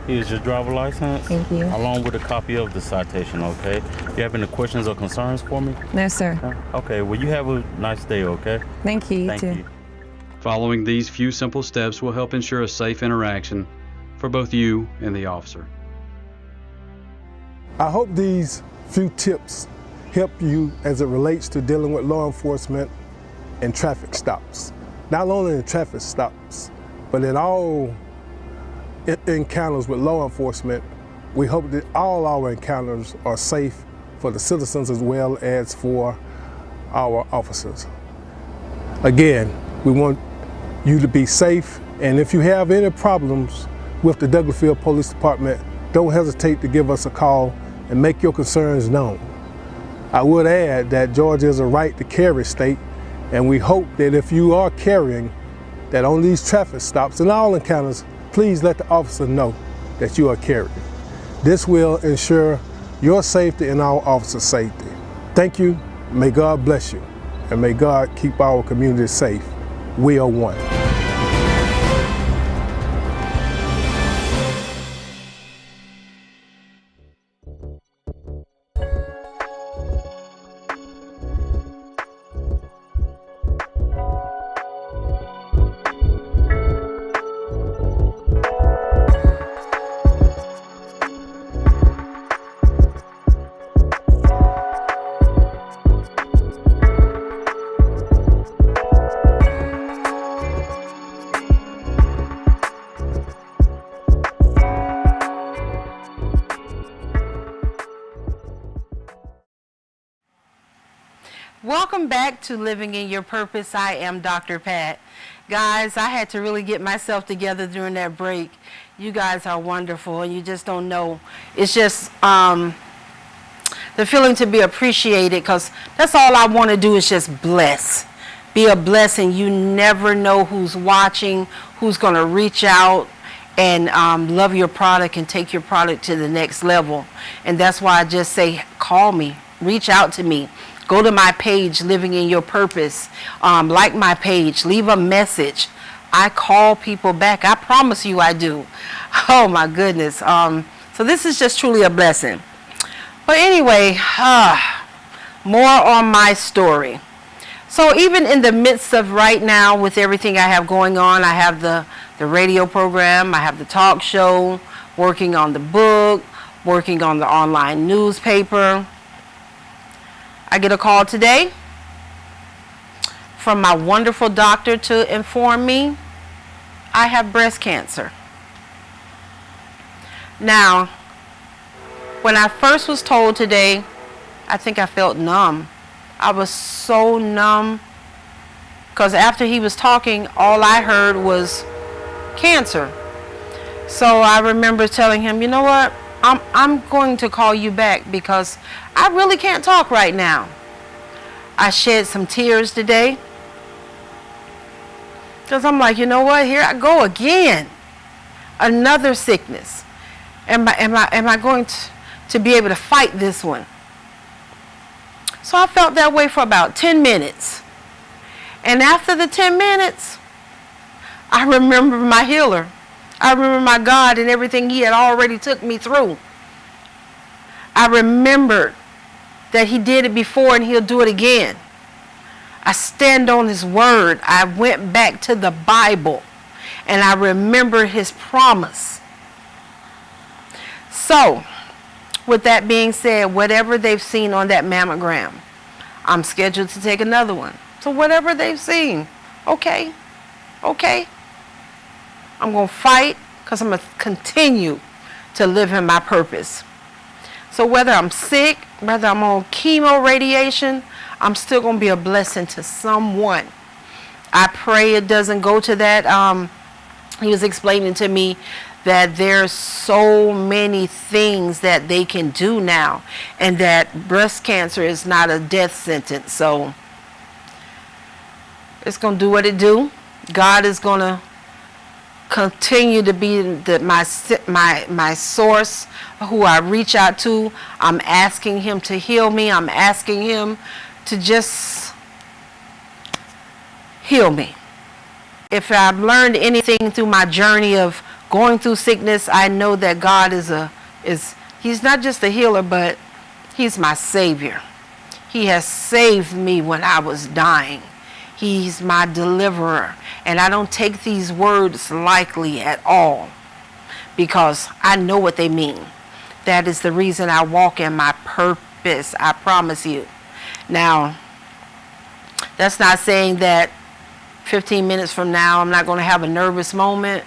Here's your driver license. Thank you. Along with a copy of the citation, okay? Do you have any questions or concerns for me? No, sir. Okay, well, you have a nice day, okay? Thank you, Thank too. you. Following these few simple steps will help ensure a safe interaction for both you and the officer. I hope these few tips help you as it relates to dealing with law enforcement and traffic stops. Not only in traffic stops, but in all encounters with law enforcement. We hope that all our encounters are safe for the citizens as well as for our officers. Again, we want you to be safe, and if you have any problems with the Douglasville Police Department, don't hesitate to give us a call and make your concerns known. I would add that Georgia is a right to carry state, and we hope that if you are carrying, that on these traffic stops and all encounters, please let the officer know that you are carrying. This will ensure your safety and our officers' safety. Thank you, may God bless you, and may God keep our community safe. We are one. Welcome back to Living in Your Purpose. I am Dr. Pat. Guys, I had to really get myself together during that break. You guys are wonderful, and you just don't know. It's just the feeling to be appreciated, because that's all I want to do is just bless. Be a blessing. You never know who's watching, who's going to reach out and love your product and take your product to the next level. And that's why I just say, call me, reach out to me. Go to my page, Living in Your Purpose. Like my page. Leave a message. I call people back. I promise you I do. Oh, my goodness. So this is just truly a blessing. But anyway, more on my story. So even in the midst of right now, with everything I have going on, I have the radio program, I have the talk show, working on the book, working on the online newspaper. I get a call today from my wonderful doctor to inform me I have breast cancer. Now, when I first was told today, I think I felt numb. I was so numb because after he was talking, all I heard was cancer. So I remember telling him, you know what? I'm going to call you back because I really can't talk right now. I shed some tears today because I'm like, you know what? Here I go again. Another sickness. Am I going to be able to fight this one? So I felt that way for about 10 minutes. And after the 10 minutes, I remember my healer. I remember my God and everything he had already took me through. I remembered that he did it before and he'll do it again. I stand on his word. I went back to the Bible and I remember his promise. So, with that being said, whatever they've seen on that mammogram, I'm scheduled to take another one. So whatever they've seen, okay. I'm going to fight because I'm going to continue to live in my purpose. So whether I'm sick, whether I'm on chemo radiation, I'm still going to be a blessing to someone. I pray it doesn't go to that. He was explaining to me that there's so many things that they can do now and that breast cancer is not a death sentence. So it's going to do what it do. God is going to continue to be my source, who I reach out to. I'm asking him to heal me. I'm asking him to just heal me. If I've learned anything through my journey of going through sickness, I know that God he's not just a healer, but he's my savior. He has saved me when I was dying. He's my deliverer. And I don't take these words lightly at all because I know what they mean. That is the reason I walk in my purpose, I promise you. Now, that's not saying that 15 minutes from now I'm not going to have a nervous moment,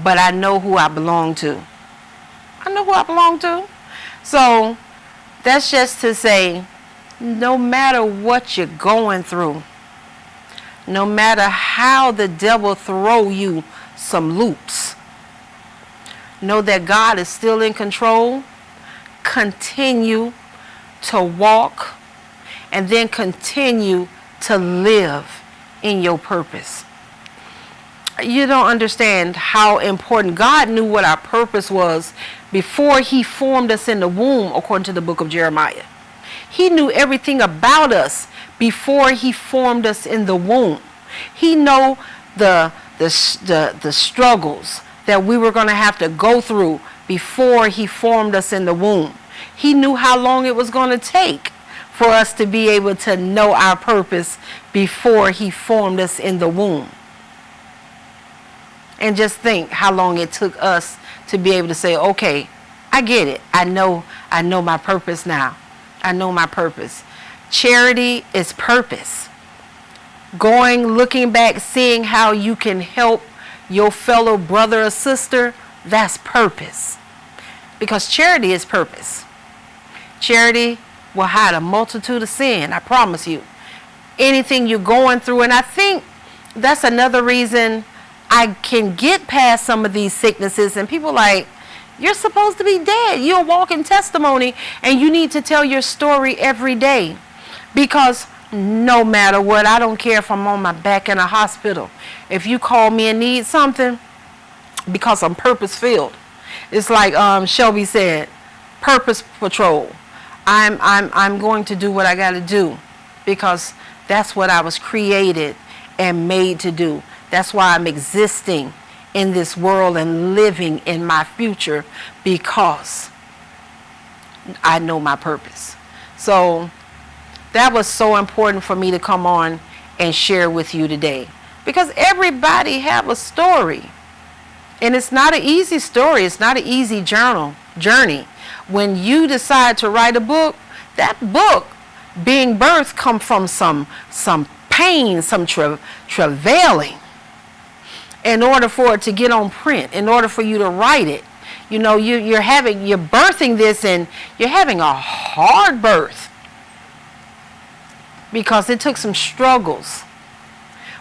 but I know who I belong to. I know who I belong to. So that's just to say, no matter what you're going through, no matter how the devil throw you some loops, know that God is still in control. Continue to walk, and then continue to live in your purpose. You don't understand how important. God knew what our purpose was before he formed us in the womb, according to the book of Jeremiah. He knew everything about us before he formed us in the womb. He knew the struggles that we were going to have to go through before he formed us in the womb. He knew how long it was going to take for us to be able to know our purpose before he formed us in the womb. And just think how long it took us to be able to say, okay, I get it. I know my purpose now. I know my purpose. Charity is purpose. Looking back, seeing how you can help your fellow brother or sister, that's purpose. Because charity is purpose. Charity will hide a multitude of sin, I promise you. Anything you're going through, and I think that's another reason I can get past some of these sicknesses, and people like, you're supposed to be dead. You're a walking testimony, and you need to tell your story every day. Because no matter what, I don't care if I'm on my back in a hospital. If you call me and need something, because I'm purpose-filled. It's like Shelby said, purpose patrol. I'm going to do what I got to do, because that's what I was created and made to do. That's why I'm existing in this world and living in my future, because I know my purpose. So that was so important for me to come on and share with you today, because everybody have a story, and it's not an easy story. It's not an easy journey. When you decide to write a book, that book being birthed come from some pain, some travailing, in order for it to get on print, in order for you to write it. You know, you're birthing this, and you're having a hard birth, because it took some struggles.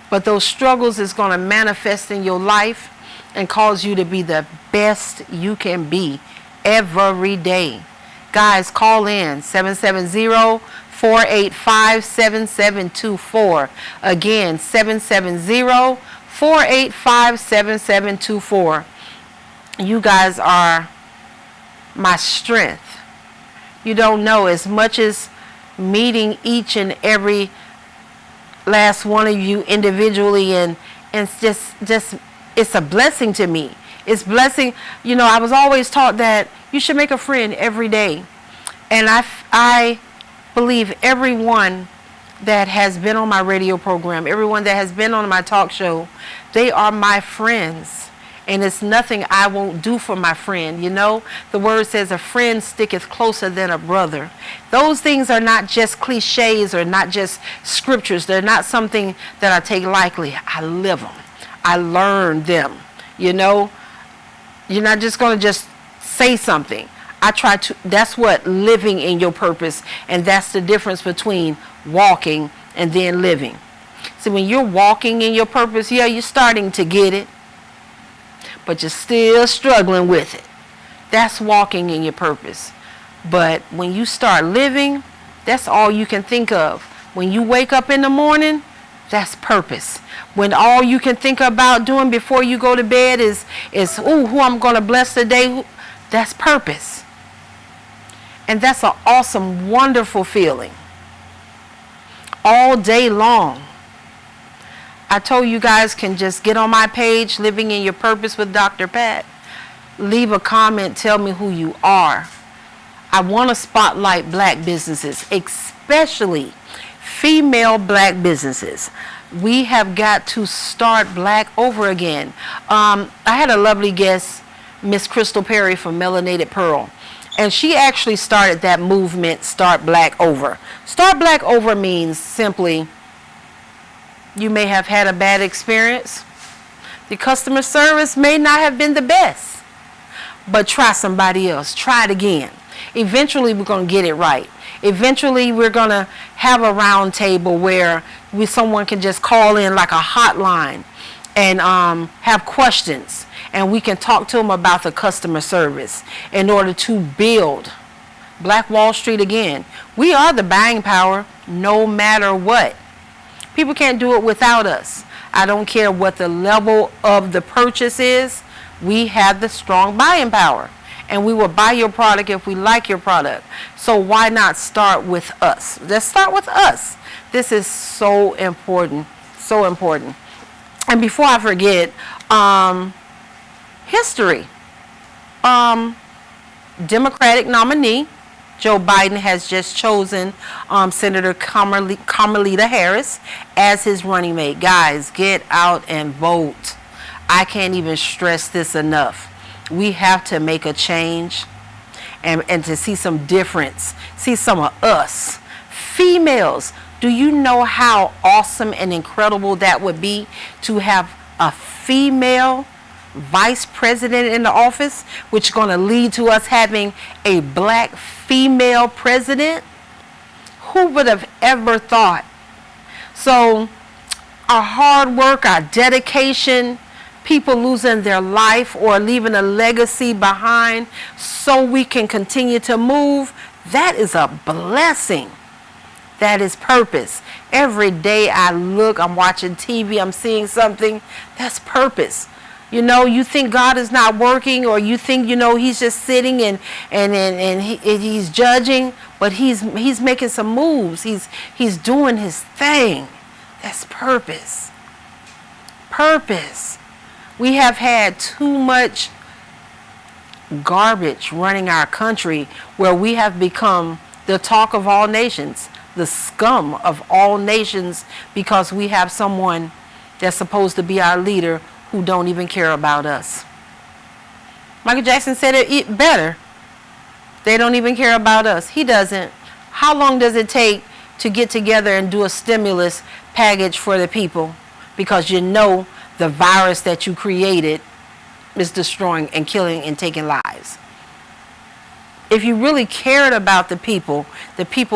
But those struggles is going to manifest in your life and cause you to be the best you can be every day. Guys, call in 770-485-7724. Again, 770-485-7724. You guys are my strength. You don't know, as much as meeting each and every last one of you individually, and it's just it's a blessing to me. It's blessing. You know, I was always taught that you should make a friend every day, and I believe everyone that has been on my radio program, everyone that has been on my talk show, they are my friends, and it's nothing I won't do for my friend. You know, the word says a friend sticketh closer than a brother. Those things are not just cliches or not just scriptures. They're not something that I take lightly. I live them. I learn them. You know, you're not just going to just say something. I try to, that's what living in your purpose, and that's the difference between walking and then living. So when you're walking in your purpose, yeah, you're starting to get it, but you're still struggling with it. That's walking in your purpose. But when you start living, that's all you can think of. When you wake up in the morning, that's purpose. When all you can think about doing before you go to bed is who I'm going to bless today, that's purpose. And that's an awesome, wonderful feeling. All day long. I told you guys can just get on my page, Living in Your Purpose with Dr. Pat. Leave a comment, tell me who you are. I want to spotlight black businesses, especially female black businesses. We have got to start black over again. I had a lovely guest, Miss Crystal Perry from Melanated Pearl. And she actually started that movement, Start Black Over. Start Black Over means simply, you may have had a bad experience. The customer service may not have been the best, but try somebody else. Try it again. Eventually, we're going to get it right. Eventually, we're going to have a round table where someone can just call in like a hotline and have questions. And we can talk to them about the customer service in order to build Black Wall Street again. We are the buying power no matter what. People can't do it without us. I don't care what the level of the purchase is. We have the strong buying power. And we will buy your product if we like your product. So why not start with us? Let's start with us. This is so important. So important. And before I forget, history. Democratic nominee Joe Biden has just chosen Senator Kamala Harris as his running mate. Guys, get out and vote. I can't even stress this enough. We have to make a change and to see some difference. See some of us. Females, do you know how awesome and incredible that would be to have a female vice president in the office, which is going to lead to us having a black female president? Who would have ever thought? So our hard work, our dedication, people losing their life or leaving a legacy behind so we can continue to move, that is a blessing. That is purpose. Every day I look, I'm watching TV, I'm seeing something, that's purpose. You know, you think God is not working, or you think, you know, he's just sitting and he's judging, but he's making some moves. He's doing his thing. That's purpose. Purpose. We have had too much garbage running our country where we have become the talk of all nations, the scum of all nations, because we have someone that's supposed to be our leader who don't even care about us. Michael Jackson said it better. They don't even care about us. He doesn't. How long does it take to get together and do a stimulus package for the people? Because you know the virus that you created is destroying and killing and taking lives. If you really cared about the people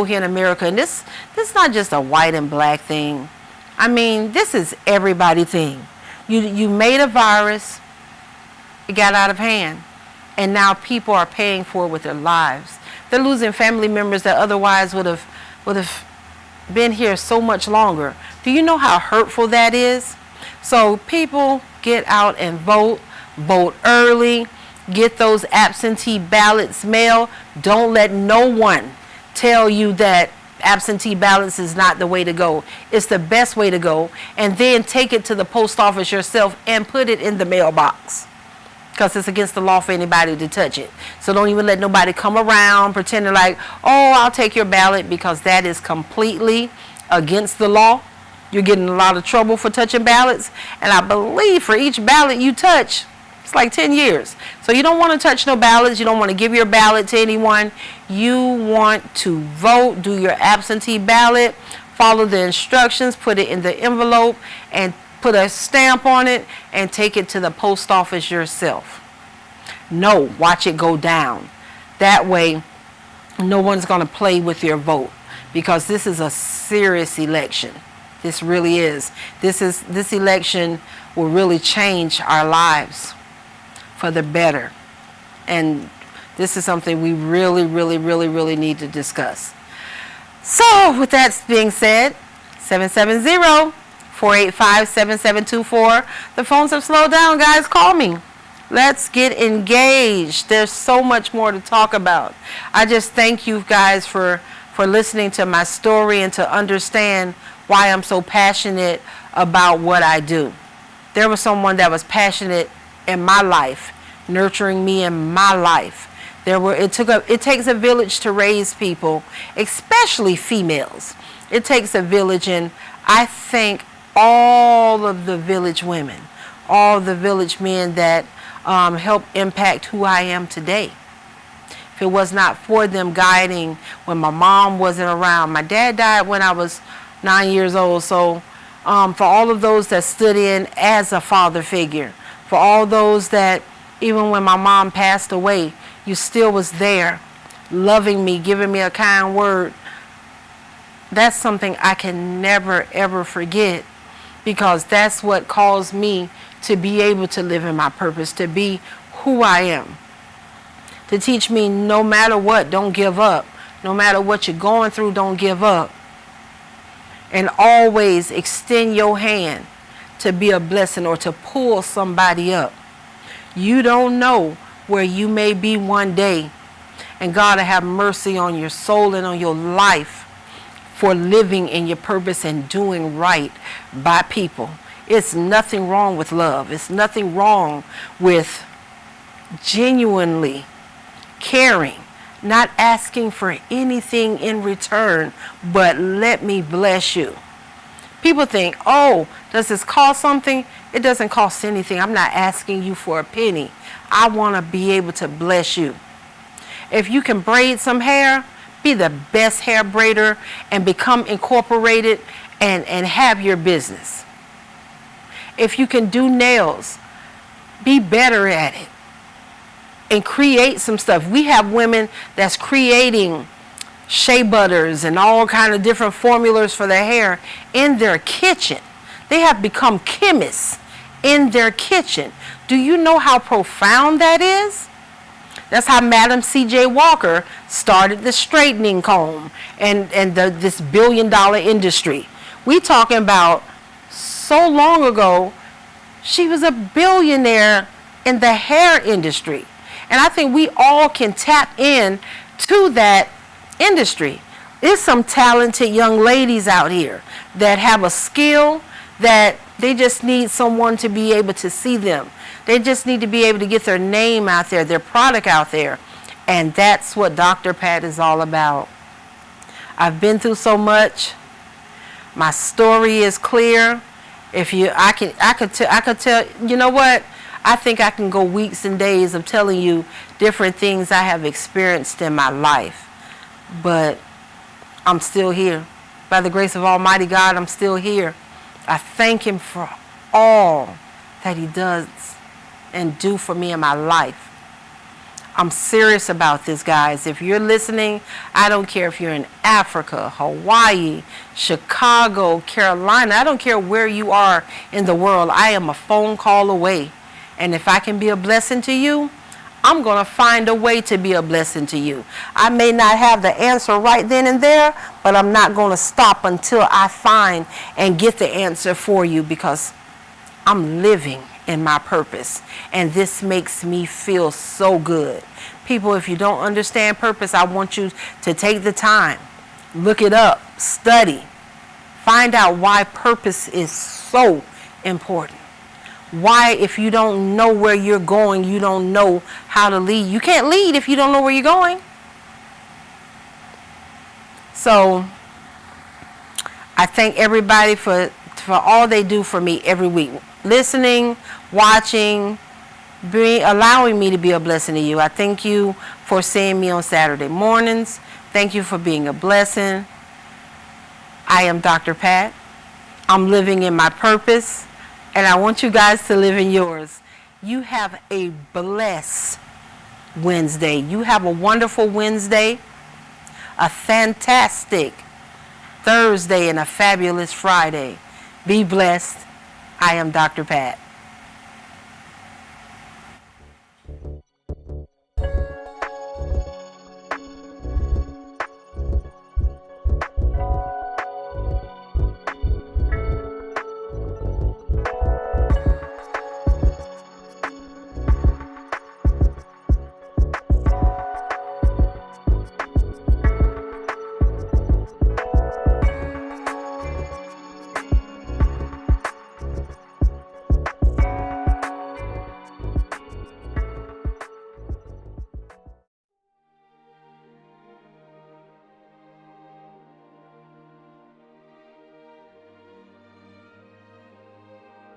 here in America, and this is not just a white and black thing. I mean, this is everybody thing. You made a virus, it got out of hand, and now people are paying for it with their lives. They're losing family members that otherwise would have been here so much longer. Do you know how hurtful that is? So people, get out and vote. Vote early. Get those absentee ballots mailed. Don't let no one tell you that absentee ballots is not the way to go. It's the best way to go. And then take it to the post office yourself and put it in the mailbox, because it's against the law for anybody to touch it. So don't even let nobody come around pretending like, oh, I'll take your ballot, because that is completely against the law. You're getting in a lot of trouble for touching ballots. And I believe for each ballot you touch, it's like 10 years. So you don't want to touch no ballots. You don't want to give your ballot to anyone. You want to vote, do your absentee ballot, follow the instructions, put it in the envelope, and put a stamp on it, and take it to the post office yourself. No, watch it go down. That way, no one's going to play with your vote, because this is a serious election. This really is. This election will really change our lives for the better. And this is something we really, really, really, really need to discuss. So with that being said, 770-485-7724. The phones have slowed down, guys. Call me. Let's get engaged. There's so much more to talk about. I just thank you guys for listening to my story and to understand why I'm so passionate about what I do. There was someone that was passionate in my life, nurturing me in my life. It takes a village to raise people, especially females. It takes a village, and I thank all of the village women, all the village men that help impact who I am today. If if it was not for them guiding when my mom wasn't around. My dad died when I was 9 years old, so for all of those that stood in as a father figure, for all those that even when my mom passed away, you still was there, loving me, giving me a kind word. That's something I can never, ever forget, because that's what caused me to be able to live in my purpose, to be who I am. To teach me no matter what, don't give up. No matter what you're going through, don't give up. And always extend your hand to be a blessing or to pull somebody up. You don't know where you may be one day, and God will have mercy on your soul and on your life for living in your purpose and doing right by people. It's nothing wrong with love. It's nothing wrong with genuinely caring, not asking for anything in return, but let me bless you. People think, oh, does this cost something? It doesn't cost anything. I'm not asking you for a penny. I want to be able to bless you. If you can braid some hair, be the best hair braider and become incorporated and have your business. If you can do nails, be better at it and create some stuff. We have women that's creating shea butters and all kind of different formulas for their hair in their kitchen. They have become chemists in their kitchen. Do you know how profound that is? That's how Madam C.J. Walker started the straightening comb and this billion-dollar industry. We talking about so long ago, she was a billionaire in the hair industry. And I think we all can tap in to that industry. There's some talented young ladies out here that have a skill that they just need someone to be able to see them. They just need to be able to get their name out there, their product out there. And that's what Dr. Pat is all about. I've been through so much. My story is clear. I could tell, you know what? I think I can go weeks and days of telling you different things I have experienced in my life. But I'm still here. By the grace of Almighty God, I'm still here. I thank Him for all that He does and do for me in my life. I'm serious about this, guys. If you're listening, I don't care if you're in Africa, Hawaii, Chicago, Carolina. I don't care where you are in the world. I am a phone call away. And if I can be a blessing to you, I'm going to find a way to be a blessing to you. I may not have the answer right then and there, but I'm not going to stop until I find and get the answer for you, because I'm living in my purpose. And this makes me feel so good. People, if you don't understand purpose, I want you to take the time, look it up, study, find out why purpose is so important. Why, if you don't know where you're going, you don't know how to lead. You can't lead if you don't know where you're going. So I thank everybody for all they do for me every week. Listening, watching, allowing me to be a blessing to you. I thank you for seeing me on Saturday mornings. Thank you for being a blessing. I am Dr. Pat. I'm living in my purpose, and I want you guys to live in yours. You have a blessed Wednesday. You have a wonderful Wednesday, a fantastic Thursday, and a fabulous Friday. Be blessed. I am Dr. Pat.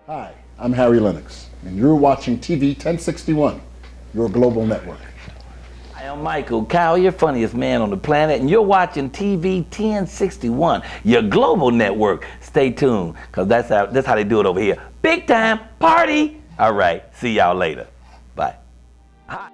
Hi, I'm Harry Lennox, and you're watching TV 1061, your global network. Hi, I'm Michael Kyle, your funniest man on the planet, and you're watching TV 1061, your global network. Stay tuned, because that's how they do it over here. Big time party. All right, see y'all later. Bye. Hi.